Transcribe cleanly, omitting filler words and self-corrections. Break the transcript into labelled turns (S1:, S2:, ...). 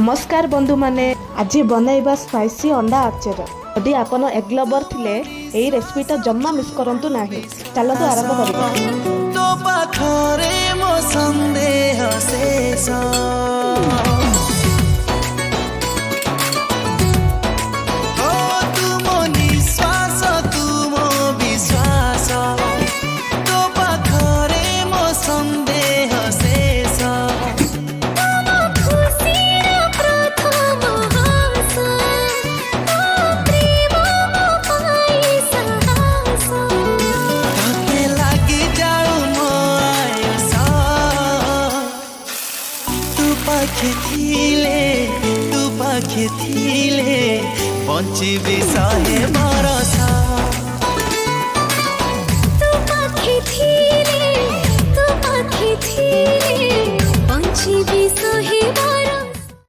S1: नमस्कार बंधु माने आज बनैबा स्पाइसी अंडा आचार। यदि आपण एग लवर थिले एई रेसिपीटा जम्मा मिस करंतु नाही। चलतु आरंभ करिबा।
S2: तो पाखरे मो संदेह शेष तू पाखे थिले बंची भी सहे बरस